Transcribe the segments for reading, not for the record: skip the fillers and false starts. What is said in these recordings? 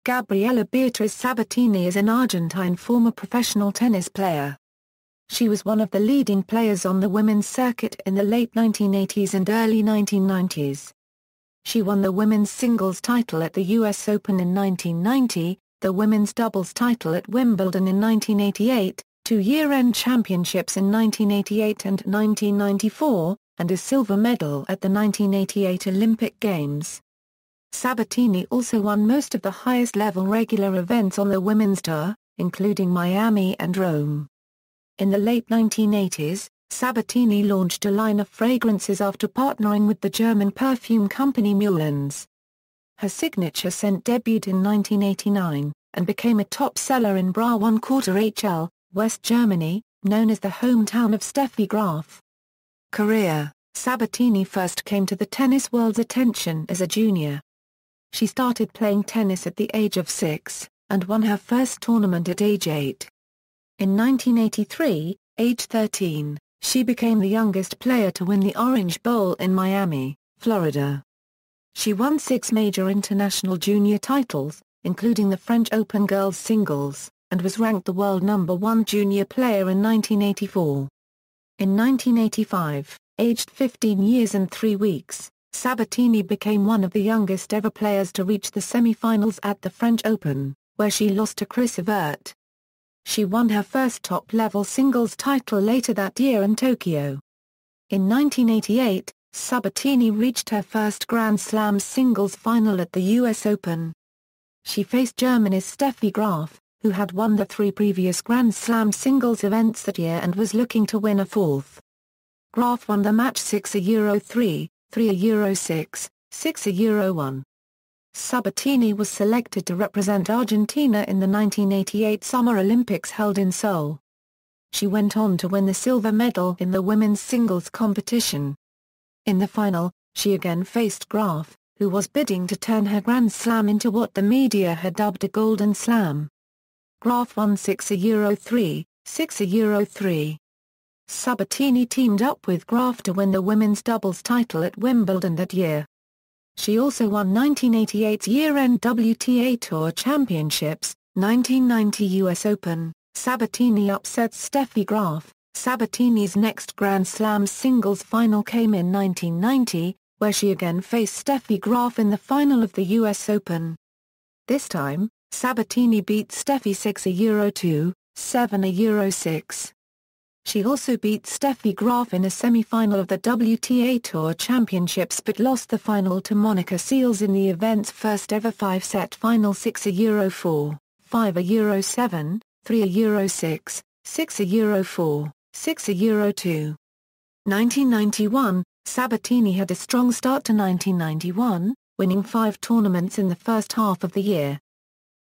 Gabriela Beatriz Sabatini is an Argentine former professional tennis player. She was one of the leading players on the women's circuit in the late 1980s and early 1990s. She won the women's singles title at the US Open in 1990, the women's doubles title at Wimbledon in 1988, two year-end championships in 1988 and 1994, and a silver medal at the 1988 Olympic Games. Sabatini also won most of the highest-level regular events on the women's tour, including Miami and Rome. In the late 1980s, Sabatini launched a line of fragrances after partnering with the German perfume company Muelhens. Her signature scent debuted in 1989, and became a top seller in Brühl Quarterfinals, West Germany, known as the hometown of Steffi Graf. Career: Sabatini first came to the tennis world's attention as a junior. She started playing tennis at the age of 6, and won her first tournament at age 8. In 1983, age 13, she became the youngest player to win the Orange Bowl in Miami, Florida. She won 6 major international junior titles, including the French Open girls singles, and was ranked the world #1 junior player in 1984. In 1985, aged 15 years and 3 weeks, Sabatini became one of the youngest ever players to reach the semi-finals at the French Open, where she lost to Chris Evert. She won her first top-level singles title later that year in Tokyo. In 1988, Sabatini reached her first Grand Slam singles final at the US Open. She faced Germany's Steffi Graf, who had won the 3 previous Grand Slam singles events that year and was looking to win a 4th. Graf won the match 6-3, 3-6, 6-1. Sabatini was selected to represent Argentina in the 1988 Summer Olympics held in Seoul. She went on to win the silver medal in the women's singles competition. In the final, she again faced Graf, who was bidding to turn her Grand Slam into what the media had dubbed a Golden Slam. Graf won 6-3, 6-3. Sabatini teamed up with Graf to win the women's doubles title at Wimbledon that year. She also won 1988's year-end WTA Tour Championships, 1990 US Open. Sabatini upset Steffi Graf. Sabatini's next Grand Slam singles final came in 1990, where she again faced Steffi Graf in the final of the US Open. This time, Sabatini beat Steffi 6-2, 7-6. She also beat Steffi Graf in a semi-final of the WTA Tour Championships but lost the final to Monica Seles in the event's first ever 5-set final 6-4, 5-7, 3-6, 6-4, 6-2. 1991, Sabatini had a strong start to 1991, winning 5 tournaments in the first half of the year.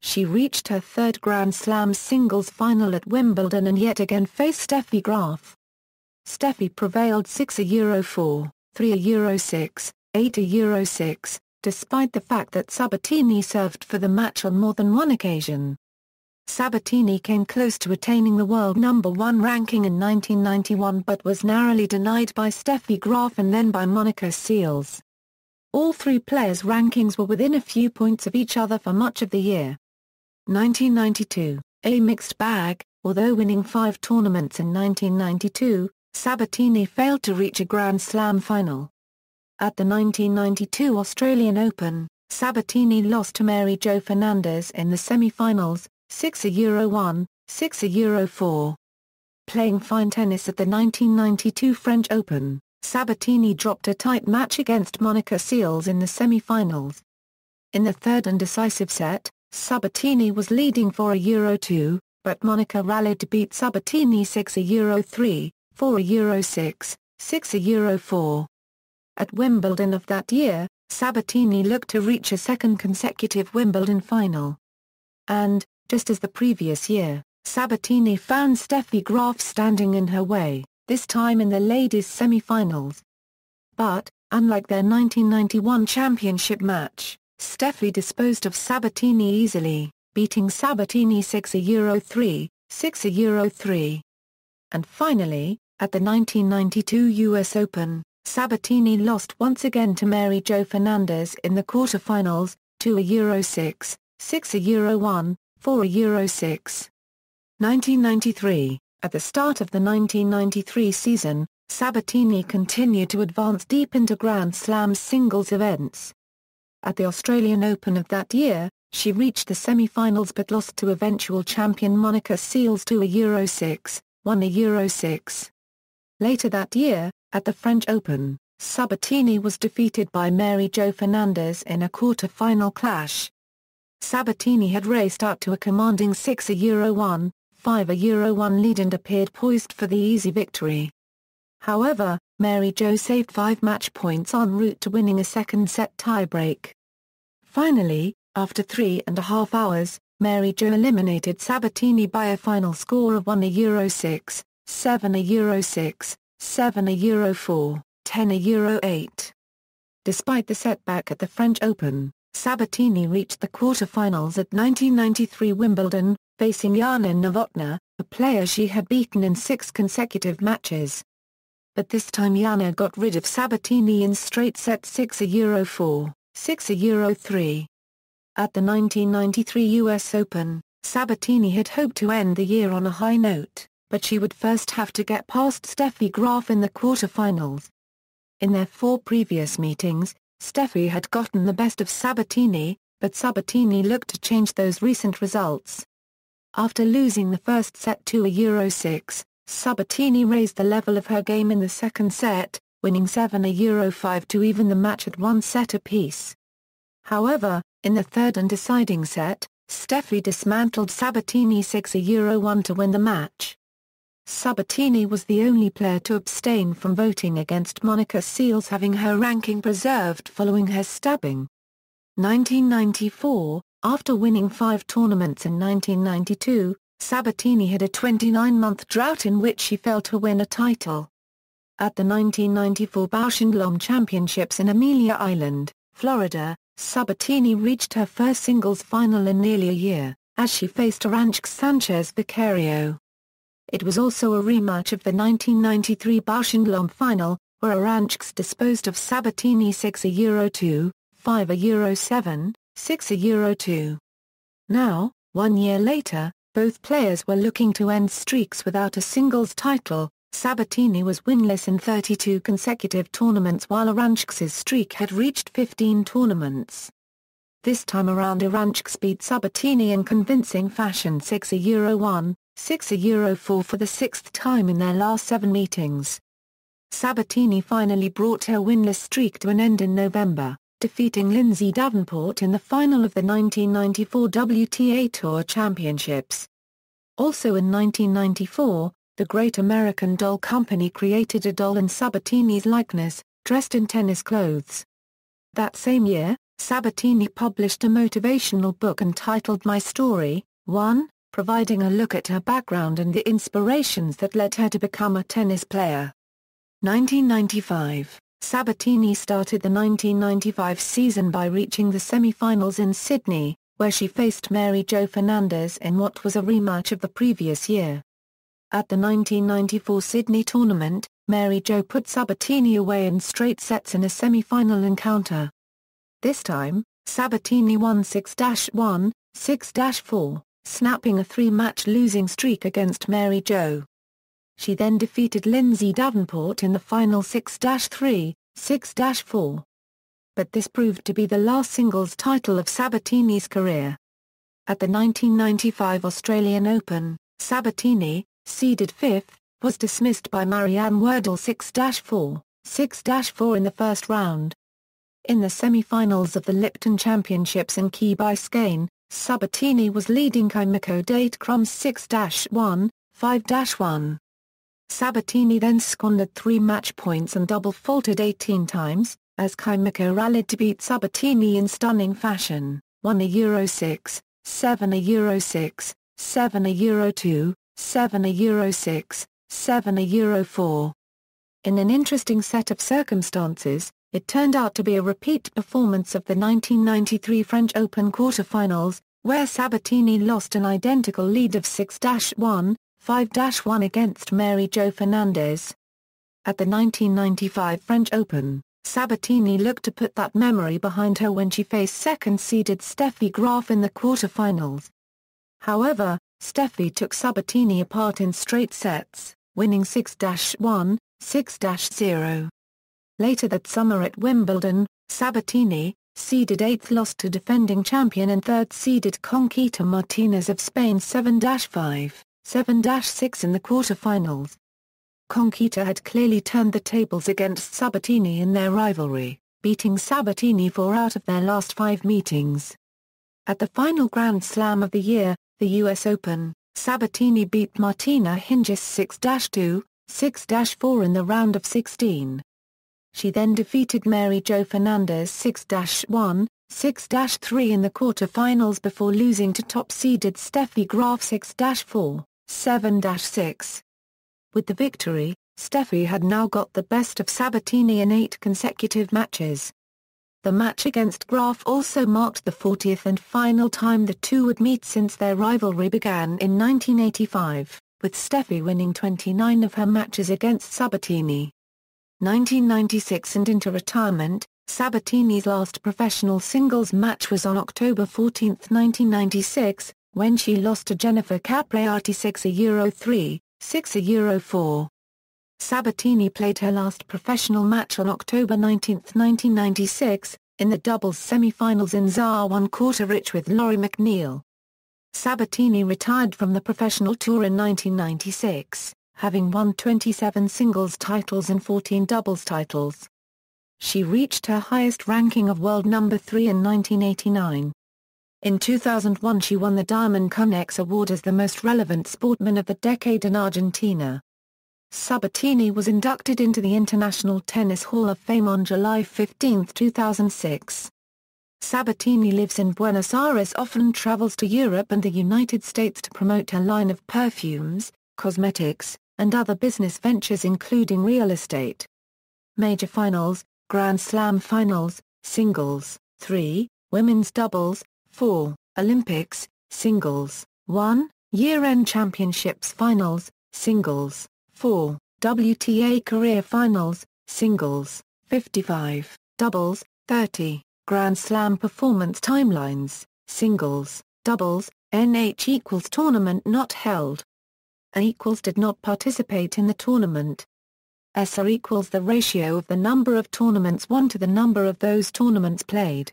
She reached her 3rd Grand Slam singles final at Wimbledon and yet again faced Steffi Graf. Steffi prevailed 6-4, 3-6, 8-6, despite the fact that Sabatini served for the match on more than one occasion. Sabatini came close to attaining the world #1 ranking in 1991 but was narrowly denied by Steffi Graf and then by Monica Seles. All 3 players' rankings were within a few points of each other for much of the year. 1992, a mixed bag. Although winning 5 tournaments in 1992, Sabatini failed to reach a Grand Slam final. At the 1992 Australian Open, Sabatini lost to Mary Jo Fernandez in the semi-finals, 6-1, 6-4. Playing fine tennis at the 1992 French Open, Sabatini dropped a tight match against Monica Seles in the semi-finals. In the 3rd and decisive set, Sabatini was leading 4-2, but Monica rallied to beat Sabatini 6-3, 4-6, 6-4. At Wimbledon of that year, Sabatini looked to reach a 2nd consecutive Wimbledon final. And, just as the previous year, Sabatini found Steffi Graf standing in her way, this time in the ladies' semi-finals. But, unlike their 1991 championship match, Steffi disposed of Sabatini easily, beating Sabatini 6-3, 6-3. And finally, at the 1992 US Open, Sabatini lost once again to Mary Jo Fernandez in the quarterfinals, 2-6, 6-1, 4-6. 1993. At the start of the 1993 season, Sabatini continued to advance deep into Grand Slam singles events. At the Australian Open of that year, she reached the semi-finals but lost to eventual champion Monica Seles 2-6, 1-6. Later that year, at the French Open, Sabatini was defeated by Mary Jo Fernandez in a quarter-final clash. Sabatini had raced out to a commanding 6-1, 5-1 lead and appeared poised for the easy victory. However, Mary Jo saved 5 match points en route to winning a second-set tiebreak. Finally, after 3.5 hours, Mary Jo eliminated Sabatini by a final score of 1-6, 7-6, 7-4, 10-8. Despite the setback at the French Open, Sabatini reached the quarter-finals at 1993 Wimbledon, facing Jana Novotná, a player she had beaten in 6 consecutive matches. But this time Jana got rid of Sabatini in straight sets 6-4, 6-3. At the 1993 US Open, Sabatini had hoped to end the year on a high note, but she would first have to get past Steffi Graf in the quarter-finals. In their 4 previous meetings, Steffi had gotten the best of Sabatini, but Sabatini looked to change those recent results. After losing the first set 2-6, Sabatini raised the level of her game in the second set, winning 7-5 to even the match at 1 set apiece. However, in the third and deciding set, Steffi dismantled Sabatini 6-1 to win the match. Sabatini was the only player to abstain from voting against Monica Seles, having her ranking preserved following her stabbing. 1994. After winning 5 tournaments in 1992, Sabatini had a 29-month drought in which she failed to win a title. At the 1994 Bausch & Championships in Amelia Island, Florida, Sabatini reached her first singles final in nearly a year, as she faced Arantxa Sanchez Vicario. It was also a rematch of the 1993 Bausch & final, where Arantxa disposed of Sabatini 6-2, 5-7, 6-2. Now, 1 year later, both players were looking to end streaks without a singles title. Sabatini was winless in 32 consecutive tournaments while Arantxa's streak had reached 15 tournaments. This time around Arantxa beat Sabatini in convincing fashion 6-1, 6-4 for the 6th time in their last 7 meetings. Sabatini finally brought her winless streak to an end in November, defeating Lindsay Davenport in the final of the 1994 WTA Tour Championships. Also in 1994, the Great American Doll Company created a doll in Sabatini's likeness, dressed in tennis clothes. That same year, Sabatini published a motivational book entitled My Story, 1, providing a look at her background and the inspirations that led her to become a tennis player. 1995. Sabatini started the 1995 season by reaching the semi-finals in Sydney, where she faced Mary Jo Fernandez in what was a rematch of the previous year. At the 1994 Sydney tournament, Mary Jo put Sabatini away in straight sets in a semi-final encounter. This time, Sabatini won 6-1, 6-4, snapping a 3-match losing streak against Mary Jo. She then defeated Lindsay Davenport in the final 6-3, 6-4. But this proved to be the last singles title of Sabatini's career. At the 1995 Australian Open, Sabatini, seeded 5th, was dismissed by Marianne Werdel 6-4, 6-4 in the first round. In the semi-finals of the Lipton Championships in Key Biscayne, Sabatini was leading Kimiko Date-Crum's 6-1, 5-1. Sabatini then squandered 3 match points and double-faulted 18 times, as Kimiko rallied to beat Sabatini in stunning fashion, 1-6, 7-6, 7-2, 7-6, 7-4. In an interesting set of circumstances, it turned out to be a repeat performance of the 1993 French Open quarterfinals, where Sabatini lost an identical lead of 6-1, 5-1 against Mary Jo Fernandez. At the 1995 French Open, Sabatini looked to put that memory behind her when she faced second-seeded Steffi Graf in the quarterfinals. However, Steffi took Sabatini apart in straight sets, winning 6-1, 6-0. Later that summer at Wimbledon, Sabatini, seeded 8th, lost to defending champion and 3rd-seeded Conquita Martinez of Spain 7-5, 7-6 in the quarterfinals. Conquita had clearly turned the tables against Sabatini in their rivalry, beating Sabatini 4 out of their last 5 meetings. At the final Grand Slam of the year, the US Open, Sabatini beat Martina Hingis 6-2, 6-4 in the round of 16. She then defeated Mary Jo Fernandez 6-1, 6-3 in the quarterfinals before losing to top-seeded Steffi Graf 6-4, 7-6. With the victory, Steffi had now got the best of Sabatini in 8 consecutive matches. The match against Graf also marked the 40th and final time the two would meet since their rivalry began in 1985, with Steffi winning 29 of her matches against Sabatini. 1996 and into retirement, Sabatini's last professional singles match was on October 14, 1996, when she lost to Jennifer Capriati 6-3, 6-4. Sabatini played her last professional match on October 19, 1996, in the doubles semi-finals in Saar-1-Quarterich with Lori McNeil. Sabatini retired from the professional tour in 1996, having won 27 singles titles and 14 doubles titles. She reached her highest ranking of world number 3 in 1989. In 2001 she won the Diamond Cunex Award as the most relevant sportsman of the decade in Argentina. Sabatini was inducted into the International Tennis Hall of Fame on July 15, 2006. Sabatini lives in Buenos Aires, often travels to Europe and the United States to promote her line of perfumes, cosmetics, and other business ventures including real estate. Major finals, Grand Slam finals, singles, 3, women's doubles, 4, Olympics, singles, 1, year-end championships finals, singles, 4, WTA career finals, singles, 55, doubles, 30, Grand Slam performance timelines, singles, doubles, NH equals tournament not held. A equals did not participate in the tournament. SR equals the ratio of the number of tournaments won to the number of those tournaments played.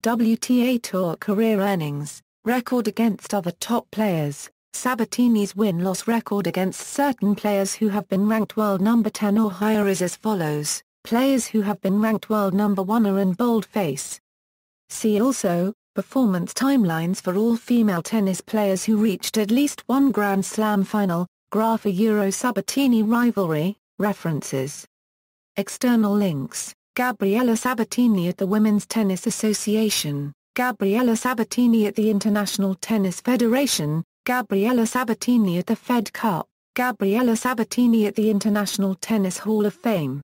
WTA Tour career earnings, record against other top players, Sabatini's win-loss record against certain players who have been ranked world number 10 or higher is as follows, players who have been ranked world number 1 are in boldface. See also, performance timelines for all female tennis players who reached at least one Grand Slam final, Graf Sabatini rivalry, references. External links. Gabriela Sabatini at the Women's Tennis Association, Gabriela Sabatini at the International Tennis Federation, Gabriela Sabatini at the Fed Cup, Gabriela Sabatini at the International Tennis Hall of Fame.